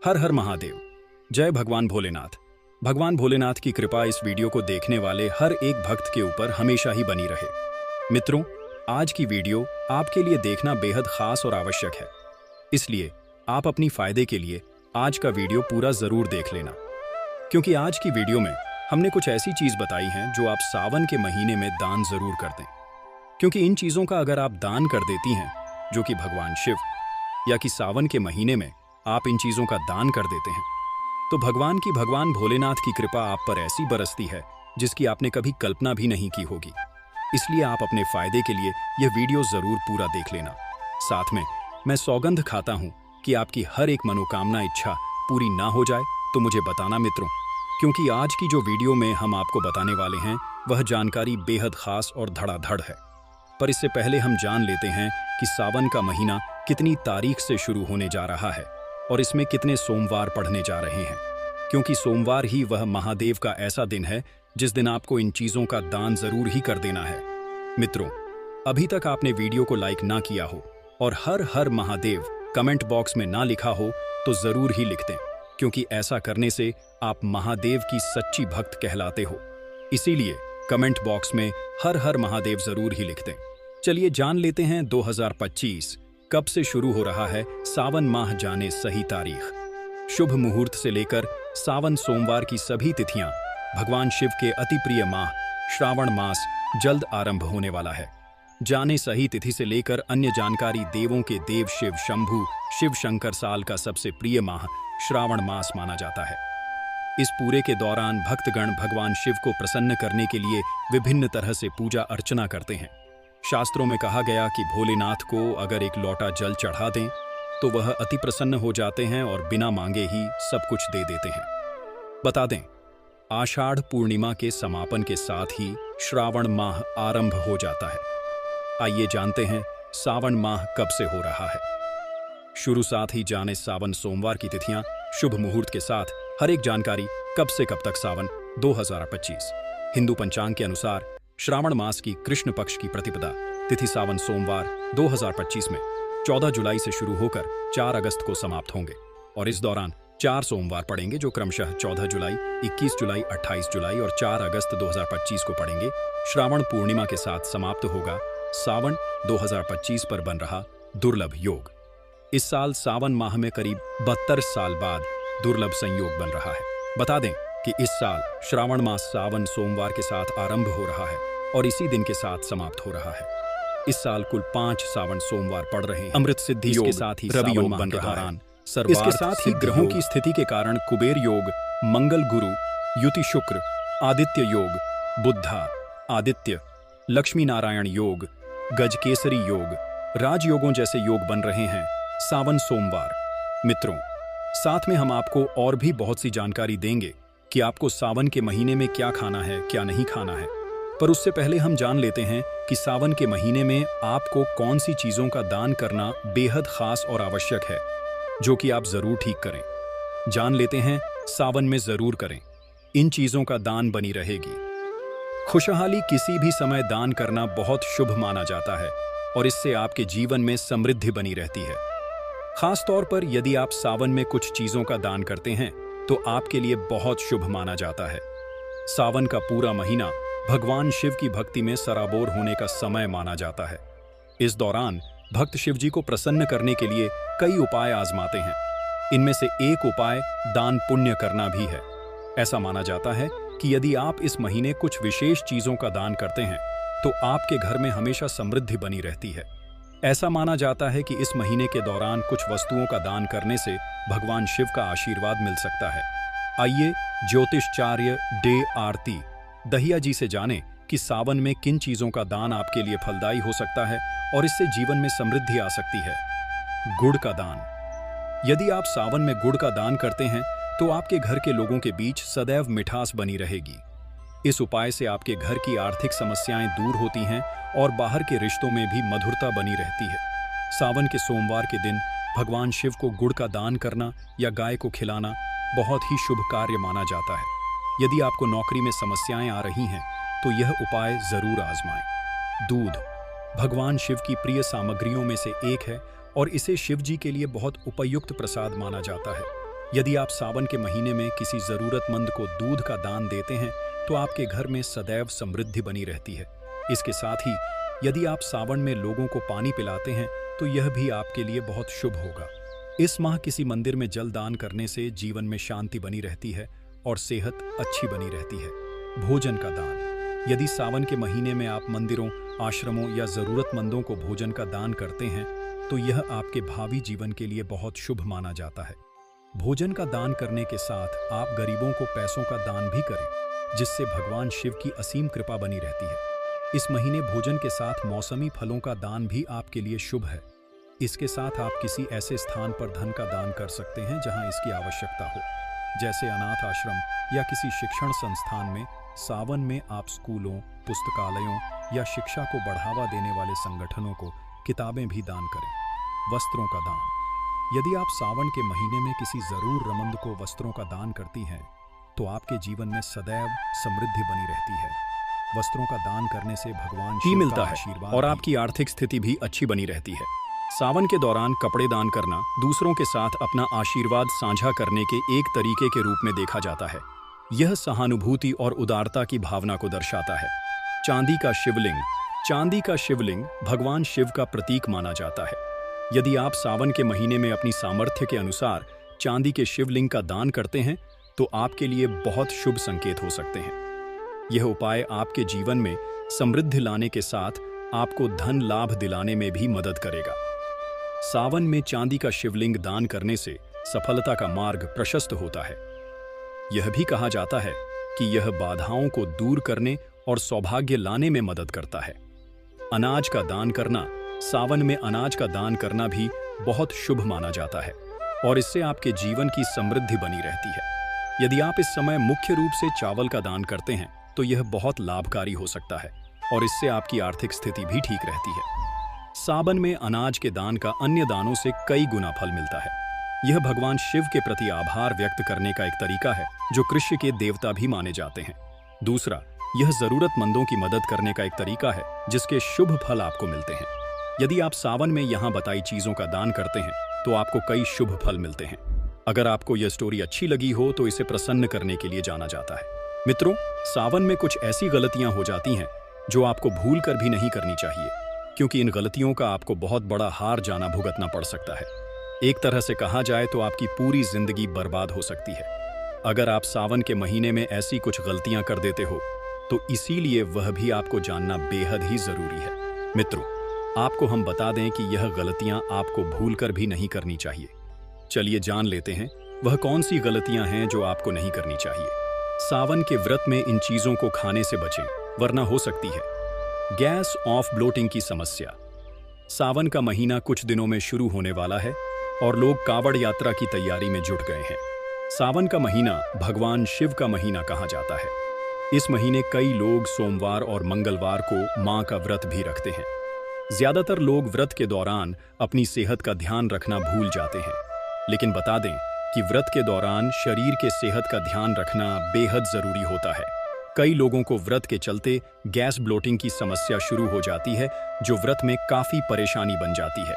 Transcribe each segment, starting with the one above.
हर हर महादेव। जय भगवान भोलेनाथ। भगवान भोलेनाथ की कृपा इस वीडियो को देखने वाले हर एक भक्त के ऊपर हमेशा ही बनी रहे। मित्रों, आज की वीडियो आपके लिए देखना बेहद खास और आवश्यक है, इसलिए आप अपनी फायदे के लिए आज का वीडियो पूरा जरूर देख लेना, क्योंकि आज की वीडियो में हमने कुछ ऐसी चीज बताई हैं जो आप सावन के महीने में दान जरूर कर दें। क्योंकि इन चीजों का अगर आप दान कर देती हैं, जो कि भगवान शिव या कि सावन के महीने में आप इन चीजों का दान कर देते हैं, तो भगवान भोलेनाथ की कृपा आप पर ऐसी बरसती है जिसकी आपने कभी कल्पना भी नहीं की होगी। इसलिए आप अपने फायदे के लिए यह वीडियो जरूर पूरा देख लेना। साथ में मैं सौगंध खाता हूं कि आपकी हर एक मनोकामना इच्छा पूरी ना हो जाए तो मुझे बताना मित्रों, क्योंकि आज की जो वीडियो में हम आपको बताने वाले हैं वह जानकारी बेहद खास और धड़ाधड़ है। पर इससे पहले हम जान लेते हैं कि सावन का महीना कितनी तारीख से शुरू होने जा रहा है और इसमें कितने सोमवार पड़ने जा रहे हैं, क्योंकि सोमवार ही वह महादेव का ऐसा दिन है जिस दिन आपको इन चीजों का दान जरूर ही कर देना है। मित्रों, अभी तक आपने वीडियो को लाइक ना किया हो और हर हर महादेव कमेंट बॉक्स में ना लिखा हो तो जरूर ही लिख दें, क्योंकि ऐसा करने से आप महादेव की सच्ची भक्त कहलाते हो। इसीलिए कमेंट बॉक्स में हर हर महादेव जरूर ही लिख दें। चलिए जान लेते हैं 2025 कब से शुरू हो रहा है। सावन माह जाने सही तारीख। शुभ मुहूर्त से लेकर सावन सोमवार की सभी तिथियां भगवान शिव के अति प्रिय माह श्रावण मास जल्द आरंभ होने वाला है। जाने सही तिथि से लेकर अन्य जानकारी देवों के देव शिव शंभु शिव शंकर साल का सबसे प्रिय माह श्रावण मास माना जाता है। इस पूरे के दौरान भक्तगण भगवान शिव को प्रसन्न करने के लिए विभिन्न तरह से पूजा अर्चना करते हैं। शास्त्रों में कहा गया कि भोलेनाथ को अगर एक लोटा जल चढ़ा दें तो वह अति प्रसन्न हो जाते हैं और बिना मांगे ही सब कुछ दे देते हैं। बता दें, आषाढ़ पूर्णिमा के समापन के साथ ही श्रावण माह आरंभ हो जाता है। आइए जानते हैं सावन माह कब से हो रहा है। शुरू साथ ही जाने सावन सोमवार की तिथियां शुभ मुहूर्त के साथ हर एक जानकारी कब से कब तक सावन 2025। हिंदू पंचांग के अनुसार श्रावण मास की कृष्ण पक्ष की प्रतिपदा तिथि सावन सोमवार 2025 में 14 जुलाई से शुरू होकर 4 अगस्त को समाप्त होंगे और इस दौरान 4 सोमवार पड़ेंगे जो क्रमशः 14 जुलाई, 21 जुलाई, 28 जुलाई और 4 अगस्त 2025 को पड़ेंगे। श्रावण पूर्णिमा के साथ समाप्त होगा सावन 2025 पर बन रहा दुर्लभ योग। इस साल सावन माह में करीब 72 साल बाद दुर्लभ संयोग बन रहा है। बता दें कि इस साल श्रावण मास सावन सोमवार के साथ आरंभ हो रहा है और इसी दिन के साथ समाप्त हो रहा है। इस साल कुल 5 सावन सोमवार पड़ रहे हैं। अमृत सिद्धि योग के साथ ही रवि योग बन रहा है। इसके साथ ही ग्रहों की स्थिति के कारण कुबेर योग, मंगल गुरु, युति शुक्र, आदित्य योग, बुद्धा आदित्य, लक्ष्मी नारायण योग, गजकेसरी योग, राजयोगों जैसे योग बन रहे हैं सावन सोमवार। मित्रों, साथ में हम आपको और भी बहुत सी जानकारी देंगे कि आपको सावन के महीने में क्या खाना है, क्या नहीं खाना है। पर उससे पहले हम जान लेते हैं कि सावन के महीने में आपको कौन सी चीजों का दान करना बेहद खास और आवश्यक है, जो कि आप जरूर ठीक करें। जान लेते हैं सावन में जरूर करें। इन चीजों का दान बनी रहेगी। खुशहाली किसी भी समय दान करना बहुत शुभ माना जाता है और इससे आपके जीवन में समृद्धि बनी रहती है। खास तौर पर यदि आप सावन में कुछ चीजों का दान करते हैं तो आपके लिए बहुत शुभ माना जाता है। सावन का पूरा महीना भगवान शिव की भक्ति में सराबोर होने का समय माना जाता है। इस दौरान भक्त शिव जी को प्रसन्न करने के लिए कई उपाय आजमाते हैं। इनमें से एक उपाय दान पुण्य करना भी है। ऐसा माना जाता है कि यदि आप इस महीने कुछ विशेष चीजों का दान करते हैं तो आपके घर में हमेशा समृद्धि बनी रहती है। ऐसा माना जाता है कि इस महीने के दौरान कुछ वस्तुओं का दान करने से भगवान शिव का आशीर्वाद मिल सकता है। आइए ज्योतिषाचार्य डे आरती दहिया जी से जानें कि सावन में किन चीजों का दान आपके लिए फलदायी हो सकता है और इससे जीवन में समृद्धि आ सकती है। गुड़ का दान। यदि आप सावन में गुड़ का दान करते हैं तो आपके घर के लोगों के बीच सदैव मिठास बनी रहेगी। इस उपाय से आपके घर की आर्थिक समस्याएं दूर होती हैं और बाहर के रिश्तों में भी मधुरता बनी रहती है। सावन के सोमवार के दिन भगवान शिव को गुड़ का दान करना या गाय को खिलाना बहुत ही शुभ कार्य माना जाता है। यदि आपको नौकरी में समस्याएं आ रही हैं तो यह उपाय जरूर आजमाएं। दूध भगवान शिव की प्रिय सामग्रियों में से एक है और इसे शिव जी के लिए बहुत उपयुक्त प्रसाद माना जाता है। यदि आप सावन के महीने में किसी जरूरतमंद को दूध का दान देते हैं तो आपके घर में सदैव समृद्धि बनी रहती है। इसके साथ ही यदि आप सावन में लोगों को पानी पिलाते हैं तो यह भी आपके लिए बहुत शुभ होगा। इस माह किसी मंदिर में जल दान करने से जीवन में शांति बनी रहती है और सेहत अच्छी बनी रहती है। भोजन का दान। यदि सावन के महीने में आप मंदिरों, आश्रमों या जरूरतमंदों को भोजन का दान करते हैं तो यह आपके भावी जीवन के लिए बहुत शुभ माना जाता है। भोजन का दान करने के साथ आप गरीबों को पैसों का दान भी करें, जिससे भगवान शिव की असीम कृपा बनी रहती है। इस महीने भोजन के साथ मौसमी फलों का दान भी आपके लिए शुभ है। इसके साथ आप किसी ऐसे स्थान पर धन का दान कर सकते हैं जहां इसकी आवश्यकता हो, जैसे अनाथ आश्रम या किसी शिक्षण संस्थान में। सावन में आप स्कूलों, पुस्तकालयों या शिक्षा को बढ़ावा देने वाले संगठनों को किताबें भी दान करें। वस्त्रों का दान। यदि आप सावन के महीने में किसी जरूरतमंद को वस्त्रों का दान करती हैं तो आपके जीवन में सदैव समृद्धि बनी रहती है। वस्त्रों का दान करने से भगवान शिव मिलता का है आशीर्वाद और आपकी आर्थिक स्थिति भी अच्छी बनी रहती है। सावन के दौरान कपड़े दान करना दूसरों के साथ अपना आशीर्वाद साझा करने के एक तरीके के रूप में देखा जाता है। यह सहानुभूति और उदारता की भावना को दर्शाता है। चांदी का शिवलिंग। चांदी का शिवलिंग भगवान शिव का प्रतीक माना जाता है। यदि आप सावन के महीने में अपनी सामर्थ्य के अनुसार चांदी के शिवलिंग का दान करते हैं तो आपके लिए बहुत शुभ संकेत हो सकते हैं। यह उपाय आपके जीवन में समृद्धि लाने के साथ आपको धन लाभ दिलाने में भी मदद करेगा। सावन में चांदी का शिवलिंग दान करने से सफलता का मार्ग प्रशस्त होता है। यह भी कहा जाता है कि यह बाधाओं को दूर करने और सौभाग्य लाने में मदद करता है। अनाज का दान करना। सावन में अनाज का दान करना भी बहुत शुभ माना जाता है और इससे आपके जीवन की समृद्धि बनी रहती है। यदि आप इस समय मुख्य रूप से चावल का दान करते हैं तो यह बहुत लाभकारी हो सकता है और इससे आपकी आर्थिक स्थिति भी ठीक रहती है। सावन में अनाज के दान का अन्य दानों से कई गुना फल मिलता है। यह भगवान शिव के प्रति आभार व्यक्त करने का एक तरीका है, जो कृषि के देवता भी माने जाते हैं। दूसरा, यह जरूरतमंदों की मदद करने का एक तरीका है जिसके शुभ फल आपको मिलते हैं। यदि आप सावन में यहाँ बताई चीजों का दान करते हैं तो आपको कई शुभ फल मिलते हैं। अगर आपको यह स्टोरी अच्छी लगी हो तो इसे प्रसन्न करने के लिए जाना जाता है। मित्रों, सावन में कुछ ऐसी गलतियां हो जाती हैं जो आपको भूल कर भी नहीं करनी चाहिए, क्योंकि इन गलतियों का आपको बहुत बड़ा हार जाना भुगतना पड़ सकता है। एक तरह से कहा जाए तो आपकी पूरी जिंदगी बर्बाद हो सकती है। अगर आप सावन के महीने में ऐसी कुछ गलतियां कर देते हो तो इसीलिए वह भी आपको जानना बेहद ही जरूरी है। मित्रों, आपको हम बता दें कि यह गलतियां आपको भूलकर भी नहीं करनी चाहिए। चलिए जान लेते हैं वह कौन सी गलतियां हैं जो आपको नहीं करनी चाहिए। सावन के व्रत में इन चीजों को खाने से बचें, वरना हो सकती है गैस ऑफ ब्लोटिंग की समस्या। सावन का महीना कुछ दिनों में शुरू होने वाला है और लोग कावड़ यात्रा की तैयारी में जुट गए हैं। सावन का महीना भगवान शिव का महीना कहा जाता है। इस महीने कई लोग सोमवार और मंगलवार को मां का व्रत भी रखते हैं। ज्यादातर लोग व्रत के दौरान अपनी सेहत का ध्यान रखना भूल जाते हैं, लेकिन बता दें कि व्रत के दौरान शरीर के सेहत का ध्यान रखना बेहद जरूरी होता है। कई लोगों को व्रत के चलते गैस ब्लोटिंग की समस्या शुरू हो जाती है, जो व्रत में काफी परेशानी बन जाती है।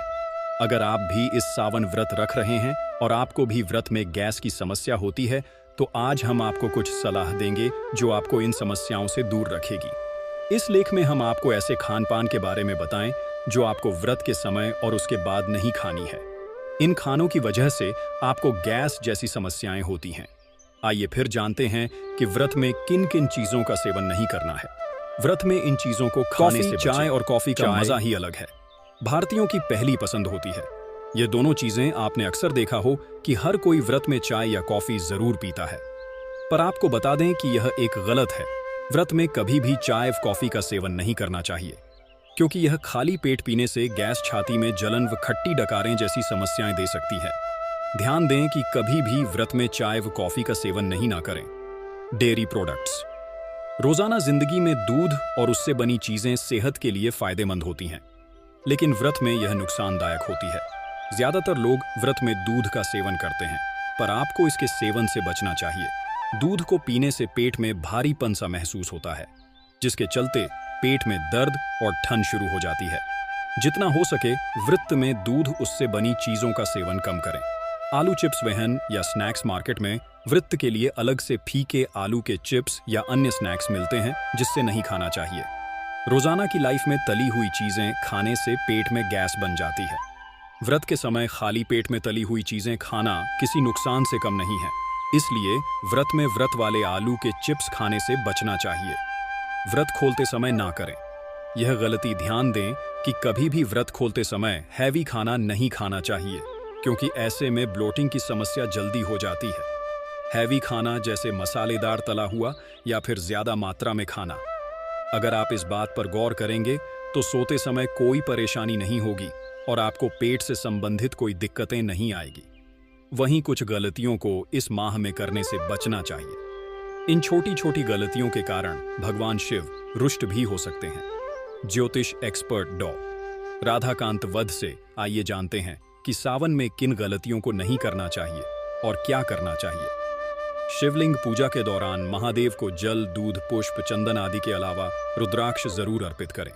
अगर आप भी इस सावन व्रत रख रहे हैं और आपको भी व्रत में गैस की समस्या होती है तो आज हम आपको कुछ सलाह देंगे जो आपको इन समस्याओं से दूर रखेगी। इस लेख में हम आपको ऐसे खान पान के बारे में बताएं जो आपको व्रत के समय और उसके बाद नहीं खानी है। इन खानों की वजह से आपको गैस जैसी समस्याएं होती हैं। आइए फिर जानते हैं कि व्रत में किन किन चीजों का सेवन नहीं करना है। व्रत में इन चीजों को खाने से चाय और कॉफी का मजा ही अलग है। भारतीयों की पहली पसंद होती है। ये दोनों चीजें आपने अक्सर देखा हो कि हर कोई व्रत में चाय या कॉफी जरूर पीता है, पर आपको बता दें कि यह एक गलत है। व्रत में कभी भी चाय कॉफी का सेवन नहीं करना चाहिए, क्योंकि यह खाली पेट पीने से गैस, छाती में जलन व खट्टी डकारें जैसी समस्याएं दे सकती है। ध्यान दें कि कभी भी व्रत में चाय व कॉफी का सेवन नहीं ना करें। Dairy products. रोजाना जिंदगी में दूध और उससे बनी चीजें सेहत के लिए फायदेमंद होती हैं, लेकिन व्रत में यह नुकसानदायक होती है। ज्यादातर लोग व्रत में दूध का सेवन करते हैं, पर आपको इसके सेवन से बचना चाहिए। दूध को पीने से पेट में भारीपन सा महसूस होता है, जिसके चलते पेट में दर्द और ठंड शुरू हो जाती है। जितना हो सके व्रत में दूध उससे बनी चीजों का सेवन कम करें। आलू चिप्स वहन या स्नैक्स मार्केट में वृत्त के लिए अलग से फीके आलू के चिप्स या अन्य स्नैक्स मिलते हैं जिससे नहीं खाना चाहिए। रोजाना की लाइफ में तली हुई चीजें खाने से पेट में गैस बन जाती है। व्रत के समय खाली पेट में तली हुई चीजें खाना किसी नुकसान से कम नहीं है, इसलिए व्रत में व्रत वाले आलू के चिप्स खाने से बचना चाहिए। व्रत खोलते समय ना करें। यह गलती ध्यान दें कि कभी भी व्रत खोलते समय हैवी खाना नहीं खाना चाहिए, क्योंकि ऐसे में ब्लोटिंग की समस्या जल्दी हो जाती है। हैवी खाना जैसे मसालेदार तला हुआ या फिर ज्यादा मात्रा में खाना। अगर आप इस बात पर गौर करेंगे तो सोते समय कोई परेशानी नहीं होगी और आपको पेट से संबंधित कोई दिक्कतें नहीं आएगी। वहीं कुछ गलतियों को इस माह में करने से बचना चाहिए। इन छोटी छोटी गलतियों के कारण भगवान शिव रुष्ट भी हो सकते हैं। ज्योतिष एक्सपर्ट डॉ. राधाकांत वध से आइए जानते हैं कि सावन में किन गलतियों को नहीं करना चाहिए और क्या करना चाहिए। शिवलिंग पूजा के दौरान महादेव को जल, दूध, पुष्प, चंदन आदि के अलावा रुद्राक्ष जरूर अर्पित करें।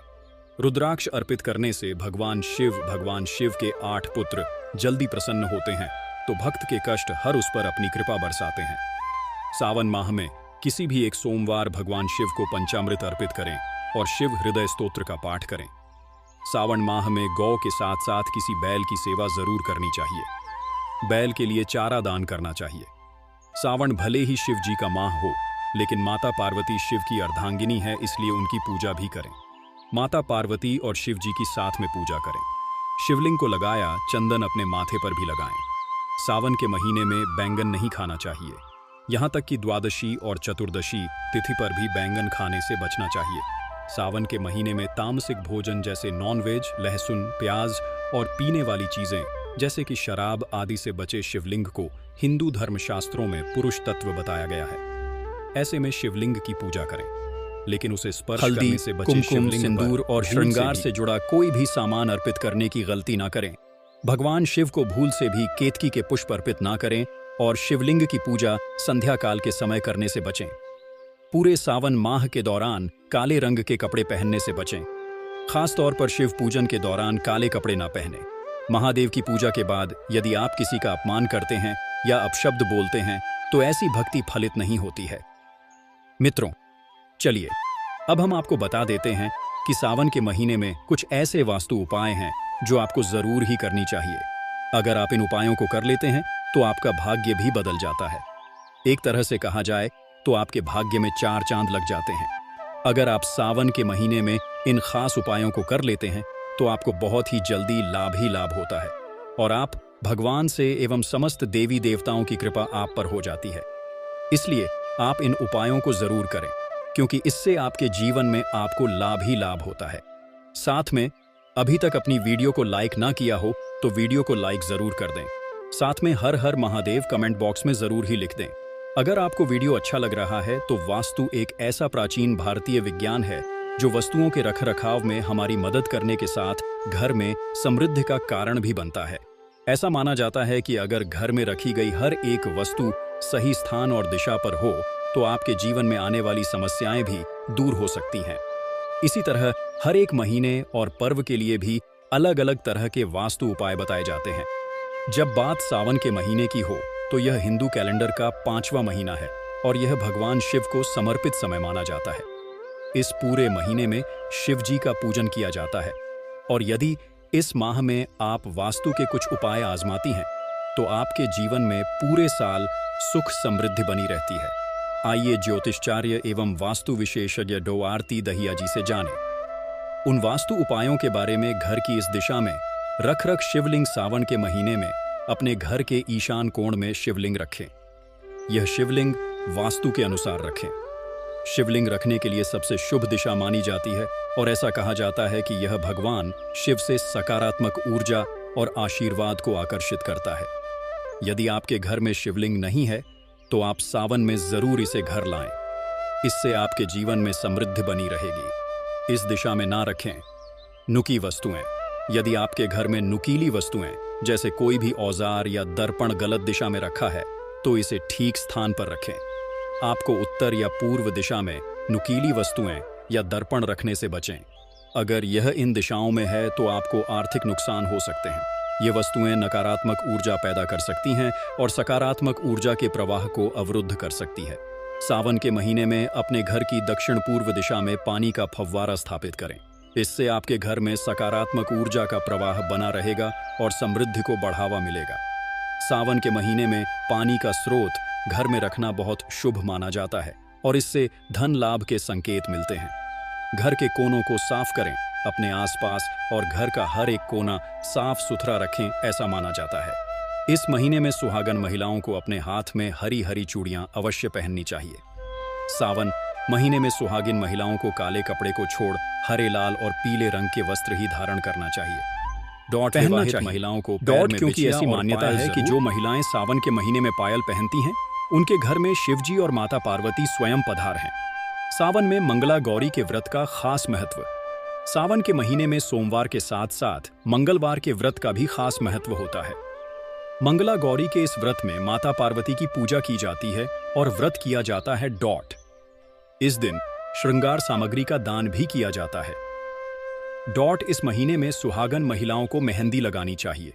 रुद्राक्ष अर्पित करने से भगवान शिव के 8 पुत्र जल्दी प्रसन्न होते हैं, तो भक्त के कष्ट हर उस पर अपनी कृपा बरसाते हैं। सावन माह में किसी भी एक सोमवार भगवान शिव को पंचामृत अर्पित करें और शिव हृदय स्तोत्र का पाठ करें। सावन माह में गौ के साथ साथ किसी बैल की सेवा जरूर करनी चाहिए। बैल के लिए चारा दान करना चाहिए। सावन भले ही शिव जी का माह हो, लेकिन माता पार्वती शिव की अर्धांगिनी है, इसलिए उनकी पूजा भी करें। माता पार्वती और शिव जी की साथ में पूजा करें। शिवलिंग को लगाया चंदन अपने माथे पर भी लगाएं। सावन के महीने में बैंगन नहीं खाना चाहिए। यहाँ तक कि द्वादशी और चतुर्दशी तिथि पर भी बैंगन खाने से बचना चाहिए। सावन के महीने में तामसिक भोजन जैसे नॉनवेज, लहसुन, प्याज और पीने वाली चीजें जैसे कि शराब आदि से बचे। शिवलिंग को हिंदू धर्मशास्त्रों में पुरुष तत्व बताया गया है। ऐसे में शिवलिंग की पूजा करें, लेकिन उसे स्पर्श करने से बचे। कुमकुम, सिंदूर और श्रृंगार से जुड़ा कोई भी सामान अर्पित करने की गलती ना करें। भगवान शिव को भूल से भी केतकी के पुष्प अर्पित ना करें और शिवलिंग की पूजा संध्या काल के समय करने से बचें। पूरे सावन माह के दौरान काले रंग के कपड़े पहनने से बचें। खास तौर पर शिव पूजन के दौरान काले कपड़े ना पहनें। महादेव की पूजा के बाद यदि आप किसी का अपमान करते हैं या अपशब्द बोलते हैं तो ऐसी भक्ति फलित नहीं होती है। मित्रों, चलिए अब हम आपको बता देते हैं कि सावन के महीने में कुछ ऐसे वास्तु उपाय हैं जो आपको जरूर ही करनी चाहिए। अगर आप इन उपायों को कर लेते हैं तो आपका भाग्य भी बदल जाता है। एक तरह से कहा जाए तो आपके भाग्य में 4 चांद लग जाते हैं। अगर आप सावन के महीने में इन खास उपायों को कर लेते हैं तो आपको बहुत ही जल्दी लाभ ही लाभ होता है और आप भगवान से एवं समस्त देवी देवताओं की कृपा आप पर हो जाती है। इसलिए आप इन उपायों को जरूर करें, क्योंकि इससे आपके जीवन में आपको लाभ ही लाभ होता है। साथ में अभी तक अपनी वीडियो को लाइक ना किया हो तो वीडियो को लाइक जरूर कर दें। साथ में हर हर महादेव कमेंट बॉक्स में जरूर ही लिख दें। अगर आपको वीडियो अच्छा लग रहा है तो वास्तु एक ऐसा प्राचीन भारतीय विज्ञान है जो वस्तुओं के रखरखाव में हमारी मदद करने के साथ घर में समृद्धि का कारण भी बनता है। ऐसा माना जाता है कि अगर घर में रखी गई हर एक वस्तु सही स्थान और दिशा पर हो तो आपके जीवन में आने वाली समस्याएं भी दूर हो सकती हैं। इसी तरह हर एक महीने और पर्व के लिए भी अलग अलग तरह के वास्तु उपाय बताए जाते हैं। जब बात सावन के महीने की हो तो यह हिंदू कैलेंडर का 5वां महीना है और यह भगवान शिव को समर्पित समय माना जाता है। इस पूरे महीने में शिव जी का पूजन किया जाता है और यदि इस माह में आप वास्तु के कुछ उपाय आजमाती हैं तो आपके जीवन में पूरे साल सुख समृद्धि बनी रहती है। आइए ज्योतिषाचार्य एवं वास्तु विशेषज्ञ डॉ. आरती दहिया जी से जानें उन वास्तु उपायों के बारे में। घर की इस दिशा में रख शिवलिंग सावन के महीने में अपने घर के ईशान कोण में शिवलिंग रखें। यह शिवलिंग वास्तु के अनुसार रखें। शिवलिंग रखने के लिए सबसे शुभ दिशा मानी जाती है और ऐसा कहा जाता है कि यह भगवान शिव से सकारात्मक ऊर्जा और आशीर्वाद को आकर्षित करता है। यदि आपके घर में शिवलिंग नहीं है तो आप सावन में जरूर इसे घर लाएं। इससे आपके जीवन में समृद्धि बनी रहेगी। इस दिशा में ना रखें नुकी वस्तुएं। यदि आपके घर में नुकीली वस्तुएं जैसे कोई भी औजार या दर्पण गलत दिशा में रखा है तो इसे ठीक स्थान पर रखें। आपको उत्तर या पूर्व दिशा में नुकीली वस्तुएं या दर्पण रखने से बचें। अगर यह इन दिशाओं में है तो आपको आर्थिक नुकसान हो सकते हैं। ये वस्तुएं नकारात्मक ऊर्जा पैदा कर सकती हैं और सकारात्मक ऊर्जा के प्रवाह को अवरुद्ध कर सकती है। सावन के महीने में अपने घर की दक्षिण पूर्व दिशा में पानी का फव्वारा स्थापित करें। इससे आपके घर में सकारात्मक ऊर्जा का प्रवाह बना रहेगा और समृद्धि को बढ़ावा मिलेगा। सावन के महीने में पानी का स्रोत घर में रखना बहुत शुभ माना जाता है और इससे धन लाभ के संकेत मिलते हैं। घर के कोनों को साफ करें, अपने आसपास और घर का हर एक कोना साफ सुथरा रखें, ऐसा माना जाता है। इस महीने में सुहागन महिलाओं को अपने हाथ में हरी हरी चूड़ियां अवश्य पहननी चाहिए। सावन महीने में सुहागिन महिलाओं को काले कपड़े को छोड़ हरे, लाल और पीले रंग के वस्त्र ही धारण करना चाहिए। डॉट पहनना चाहिए महिलाओं को डॉट, क्योंकि ऐसी मान्यता है कि जो महिलाएं सावन के महीने में पायल पहनती हैं, उनके घर में शिवजी और माता पार्वती स्वयं पधार हैं। सावन में मंगला गौरी के व्रत का खास महत्व। सावन के महीने में सोमवार के साथ साथ मंगलवार के व्रत का भी खास महत्व होता है। मंगला गौरी के इस व्रत में माता पार्वती की पूजा की जाती है और व्रत किया जाता है डॉट। इस दिन श्रृंगार सामग्री का दान भी किया जाता है। डॉट इस महीने में सुहागन महिलाओं को मेहंदी लगानी चाहिए।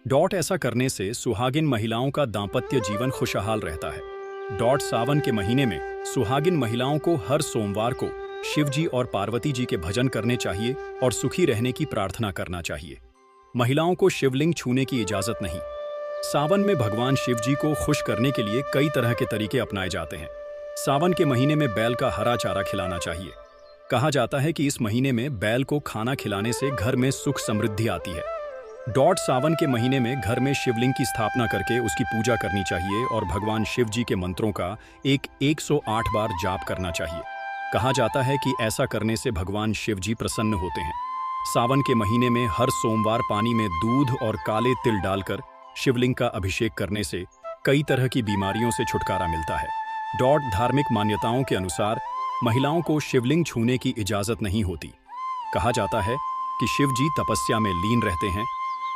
डॉट ऐसा करने से सुहागिन महिलाओं का दांपत्य जीवन खुशहाल रहता है। डॉट सावन के महीने में सुहागिन महिलाओं को हर सोमवार को शिवजी और पार्वती जी के भजन करने चाहिए और सुखी रहने की प्रार्थना करना चाहिए। महिलाओं को शिवलिंग छूने की इजाजत नहीं। सावन में भगवान शिवजी को खुश करने के लिए कई तरह के तरीके अपनाए जाते हैं। सावन के महीने में बैल का हरा चारा खिलाना चाहिए। कहा जाता है कि इस महीने में बैल को खाना खिलाने से घर में सुख समृद्धि आती है। डॉट सावन के महीने में घर में शिवलिंग की स्थापना करके उसकी पूजा करनी चाहिए और भगवान शिव जी के मंत्रों का 108 बार जाप करना चाहिए। कहा जाता है कि ऐसा करने से भगवान शिव जी प्रसन्न होते हैं। सावन के महीने में हर सोमवार पानी में दूध और काले तिल डालकर शिवलिंग का अभिषेक करने से कई तरह की बीमारियों से छुटकारा मिलता है। डॉट धार्मिक मान्यताओं के अनुसार महिलाओं को शिवलिंग छूने की इजाजत नहीं होती। कहा जाता है कि शिव जी तपस्या में लीन रहते हैं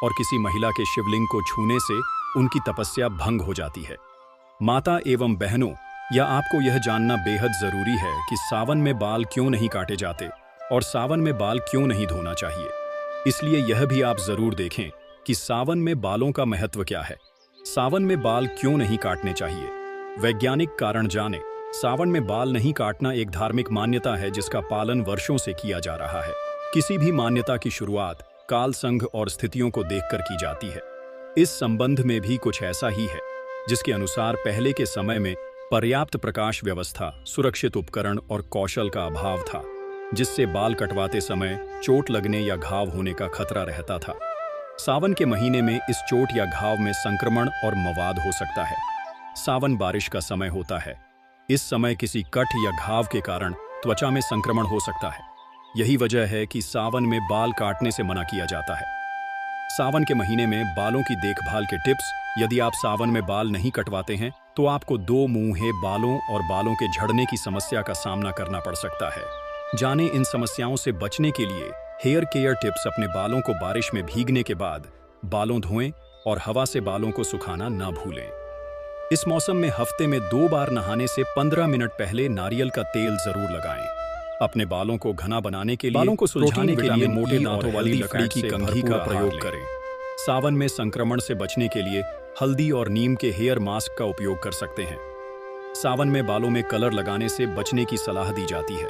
और किसी महिला के शिवलिंग को छूने से उनकी तपस्या भंग हो जाती है। माता एवं बहनों, या आपको यह जानना बेहद जरूरी है कि सावन में बाल क्यों नहीं काटे जाते और सावन में बाल क्यों नहीं धोना चाहिए। इसलिए यह भी आप जरूर देखें कि सावन में बालों का महत्व क्या है। सावन में बाल क्यों नहीं काटने चाहिए, वैज्ञानिक कारण जाने। सावन में बाल नहीं काटना एक धार्मिक मान्यता है जिसका पालन वर्षों से किया जा रहा है। किसी भी मान्यता की शुरुआत काल संघ और स्थितियों को देखकर की जाती है। इस संबंध में भी कुछ ऐसा ही है, जिसके अनुसार पहले के समय में पर्याप्त प्रकाश व्यवस्था, सुरक्षित उपकरण और कौशल का अभाव था, जिससे बाल कटवाते समय चोट लगने या घाव होने का खतरा रहता था। सावन के महीने में इस चोट या घाव में संक्रमण और मवाद हो सकता है। सावन बारिश का समय होता है। इस समय किसी कट या घाव के कारण त्वचा में संक्रमण हो सकता है। यही वजह है कि सावन में बाल काटने से मना किया जाता है। सावन के महीने में बालों की देखभाल के टिप्स। यदि आप सावन में बाल नहीं कटवाते हैं तो आपको दो मुंहे बालों और बालों के झड़ने की समस्या का सामना करना पड़ सकता है। जाने इन समस्याओं से बचने के लिए हेयर केयर टिप्स। अपने बालों को बारिश में भीगने के बाद बालों धोएं और हवा से बालों को सुखाना ना भूलें। इस मौसम में हफ्ते में 2 बार नहाने से 15 मिनट पहले नारियल का तेल जरूर लगाएं। अपने बालों को घना बनाने के लिए, बालों को सुलझाने के लिए मोटे दांतों वाली लकड़ी की कंघी का प्रयोग करें। सावन में संक्रमण से बचने के लिए हल्दी और नीम के हेयर मास्क का उपयोग कर सकते हैं। सावन में बालों में कलर लगाने से बचने की सलाह दी जाती है।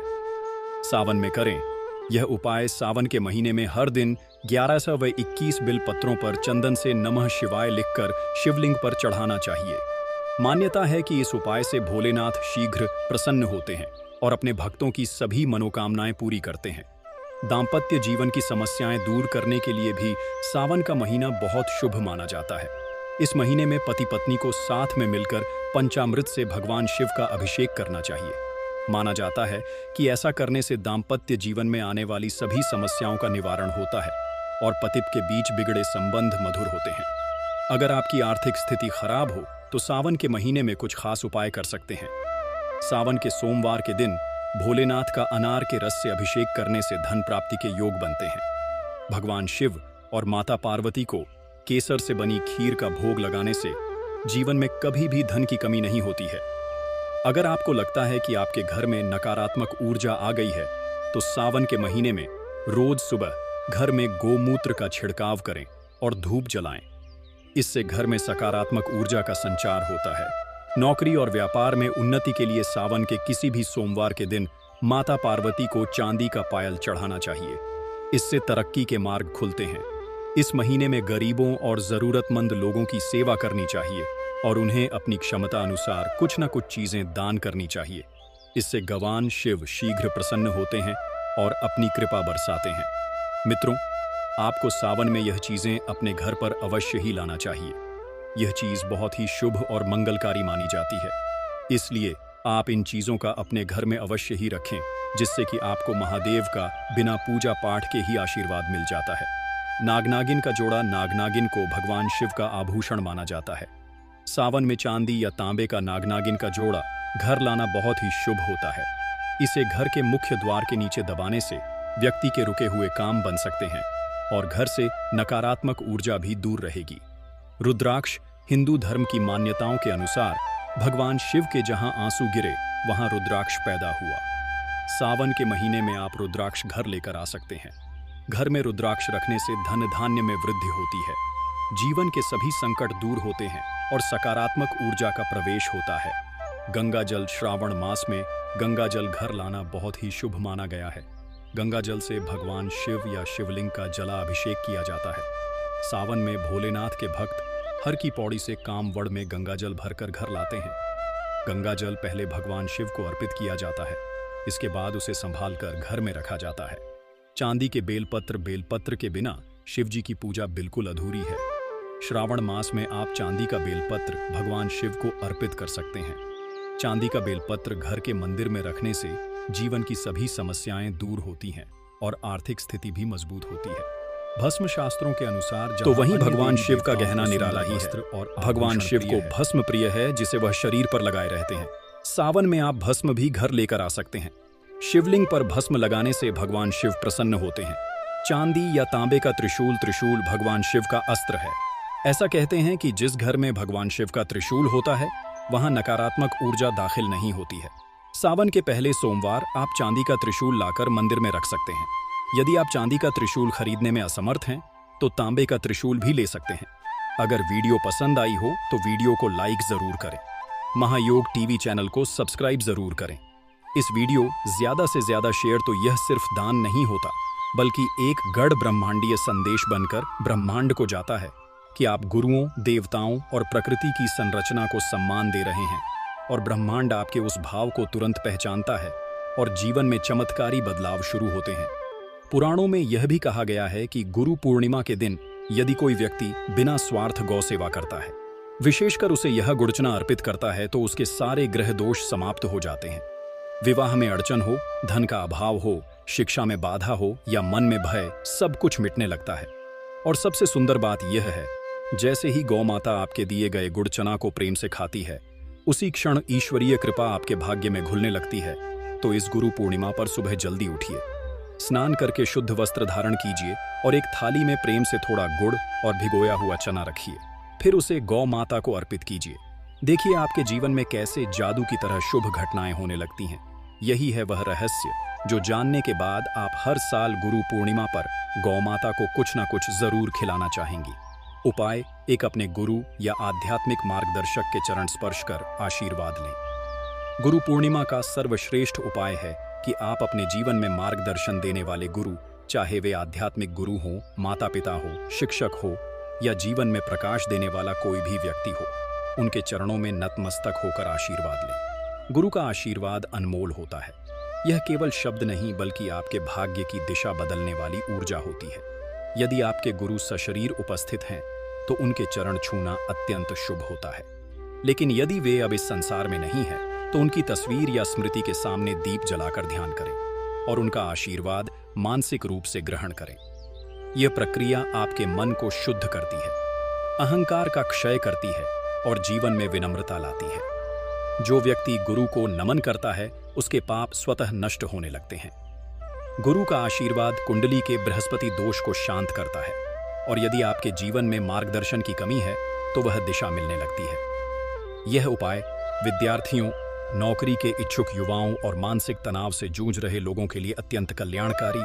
सावन में करें यह उपाय। सावन के महीने में हर दिन 1121 बिल पत्रों पर चंदन से नमः शिवाय लिखकर शिवलिंग पर चढ़ाना चाहिए। मान्यता है कि इस उपाय से भोलेनाथ शीघ्र प्रसन्न होते हैं और अपने भक्तों की सभी मनोकामनाएं पूरी करते हैं। दांपत्य जीवन की समस्याएं दूर करने के लिए भी सावन का महीना बहुत शुभ माना जाता है। इस महीने में पति पत्नी को साथ में मिलकर पंचामृत से भगवान शिव का अभिषेक करना चाहिए। माना जाता है कि ऐसा करने से दांपत्य जीवन में आने वाली सभी समस्याओं का निवारण होता है और पति के बीच बिगड़े संबंध मधुर होते हैं। अगर आपकी आर्थिक स्थिति खराब हो तो सावन के महीने में कुछ खास उपाय कर सकते हैं। सावन के सोमवार के दिन भोलेनाथ का अनार के रस से अभिषेक करने से धन प्राप्ति के योग बनते हैं। भगवान शिव और माता पार्वती को केसर से बनी खीर का भोग लगाने से जीवन में कभी भी धन की कमी नहीं होती है। अगर आपको लगता है कि आपके घर में नकारात्मक ऊर्जा आ गई है तो सावन के महीने में रोज सुबह घर में गोमूत्र का छिड़काव करें और धूप जलाएं। इससे घर में सकारात्मक ऊर्जा का संचार होता है। नौकरी और व्यापार में उन्नति के लिए सावन के किसी भी सोमवार के दिन माता पार्वती को चांदी का पायल चढ़ाना चाहिए। इससे तरक्की के मार्ग खुलते हैं। इस महीने में गरीबों और जरूरतमंद लोगों की सेवा करनी चाहिए और उन्हें अपनी क्षमता अनुसार कुछ न कुछ चीजें दान करनी चाहिए। इससे भगवान शिव शीघ्र प्रसन्न होते हैं और अपनी कृपा बरसाते हैं। मित्रों, आपको सावन में यह चीजें अपने घर पर अवश्य ही लाना चाहिए। यह चीज बहुत ही शुभ और मंगलकारी मानी जाती है, इसलिए आप इन चीजों का अपने घर में अवश्य ही रखें, जिससे कि आपको महादेव का बिना पूजा पाठ के ही आशीर्वाद मिल जाता है। नागनागिन का जोड़ा नागनागिन को भगवान शिव का आभूषण माना जाता है। सावन में चांदी या तांबे का नागनागिन का जोड़ा घर लाना बहुत ही शुभ होता है। इसे घर के मुख्य द्वार के नीचे दबाने से व्यक्ति के रुके हुए काम बन सकते हैं और घर से नकारात्मक ऊर्जा भी दूर रहेगी। रुद्राक्ष हिंदू धर्म की मान्यताओं के अनुसार भगवान शिव के जहां आंसू गिरे वहां रुद्राक्ष पैदा हुआ। सावन के महीने में आप रुद्राक्ष घर लेकर आ सकते हैं। घर में रुद्राक्ष रखने से धन धान्य में वृद्धि होती है, जीवन के सभी संकट दूर होते हैं और सकारात्मक ऊर्जा का प्रवेश होता है। गंगा जल श्रावण मास में गंगा जल घर लाना बहुत ही शुभ माना गया है। गंगा जल से भगवान शिव या शिवलिंग का जलाभिषेक किया जाता है। सावन में भोलेनाथ के भक्त हर की पौड़ी से कामवड़ में गंगा जल भरकर घर लाते हैं। गंगा जल पहले भगवान शिव को अर्पित किया जाता है, इसके बाद उसे संभालकर घर में रखा जाता है। चांदी के बेलपत्र के बिना शिव जी की पूजा बिल्कुल अधूरी है। श्रावण मास में आप चांदी का बेलपत्र भगवान शिव को अर्पित कर सकते हैं। चांदी का बेलपत्र घर के मंदिर में रखने से जीवन की सभी समस्याएं दूर होती हैं और आर्थिक स्थिति भी मजबूत होती है। भस्म शास्त्रों के अनुसार तो वहीं भगवान शिव का गहना निराला ही है और भगवान शिव को भस्म प्रिय है, जिसे वह शरीर पर लगाए रहते हैं। सावन में आप भस्म भी घर लेकर आ सकते हैं। शिवलिंग पर भस्म लगाने से भगवान शिव प्रसन्न होते हैं। चांदी या तांबे का त्रिशूल भगवान शिव का अस्त्र है। ऐसा कहते हैं कि जिस घर में भगवान शिव का त्रिशूल होता है वहां नकारात्मक ऊर्जा दाखिल नहीं होती है। सावन के पहले सोमवार आप चांदी का त्रिशूल लाकर मंदिर में रख सकते हैं। यदि आप चांदी का त्रिशूल खरीदने में असमर्थ हैं तो तांबे का त्रिशूल भी ले सकते हैं। अगर वीडियो पसंद आई हो तो वीडियो को लाइक जरूर करें। महायोग टीवी चैनल को सब्सक्राइब जरूर करें। इस वीडियो ज्यादा से ज्यादा शेयर तो यह सिर्फ दान नहीं होता, बल्कि एक गढ़ ब्रह्मांडीय संदेश बनकर ब्रह्मांड को जाता है कि आप गुरुओं, देवताओं और प्रकृति की संरचना को सम्मान दे रहे हैं और ब्रह्मांड आपके उस भाव को तुरंत पहचानता है और जीवन में चमत्कारी बदलाव शुरू होते हैं। पुराणों में यह भी कहा गया है कि गुरु पूर्णिमा के दिन यदि कोई व्यक्ति बिना स्वार्थ गौ सेवा करता है, विशेषकर उसे यह गुड़चना अर्पित करता है, तो उसके सारे ग्रह दोष समाप्त हो जाते हैं। विवाह में अड़चन हो, धन का अभाव हो, शिक्षा में बाधा हो या मन में भय, सब कुछ मिटने लगता है। और सबसे सुंदर बात यह है, जैसे ही गौ माता आपके दिए गए गुड़ चना को प्रेम से खाती है, उसी क्षण ईश्वरीय कृपा आपके भाग्य में घुलने लगती है। तो इस गुरु पूर्णिमा पर सुबह जल्दी उठिए, स्नान करके शुद्ध वस्त्र धारण कीजिए और एक थाली में प्रेम से थोड़ा गुड़ और भिगोया हुआ चना रखिए। फिर उसे गौ माता को अर्पित कीजिए। देखिए आपके जीवन में कैसे जादू की तरह शुभ घटनाएं होने लगती हैं। यही है वह रहस्य जो जानने के बाद आप हर साल गुरु पूर्णिमा पर गौ माता को कुछ ना कुछ जरूर खिलाना चाहेंगी। उपाय: एक अपने गुरु या आध्यात्मिक मार्गदर्शक के चरण स्पर्श कर आशीर्वाद लें। गुरु पूर्णिमा का सर्वश्रेष्ठ उपाय है कि आप अपने जीवन में मार्गदर्शन देने वाले गुरु, चाहे वे आध्यात्मिक गुरु हों, माता पिता हो, शिक्षक हो या जीवन में प्रकाश देने वाला कोई भी व्यक्ति हो, उनके चरणों में नतमस्तक होकर आशीर्वाद लें। गुरु का आशीर्वाद अनमोल होता है। यह केवल शब्द नहीं बल्कि आपके भाग्य की दिशा बदलने वाली ऊर्जा होती है। यदि आपके गुरु सशरीर उपस्थित हैं तो उनके चरण छूना अत्यंत शुभ होता है। लेकिन यदि वे अब इस संसार में नहीं हैं तो उनकी तस्वीर या स्मृति के सामने दीप जलाकर ध्यान करें और उनका आशीर्वाद मानसिक रूप से ग्रहण करें। यह प्रक्रिया आपके मन को शुद्ध करती है, अहंकार का क्षय करती है और जीवन में विनम्रता लाती है। जो व्यक्ति गुरु को नमन करता है उसके पाप स्वतः नष्ट होने लगते हैं। गुरु का आशीर्वाद कुंडली के बृहस्पति दोष को शांत करता है और यदि आपके जीवन में मार्गदर्शन की कमी है तो वह दिशा मिलने लगती है। यह उपाय विद्यार्थियों, नौकरी के इच्छुक युवाओं और मानसिक तनाव से जूझ रहे लोगों के लिए अत्यंत कल्याणकारी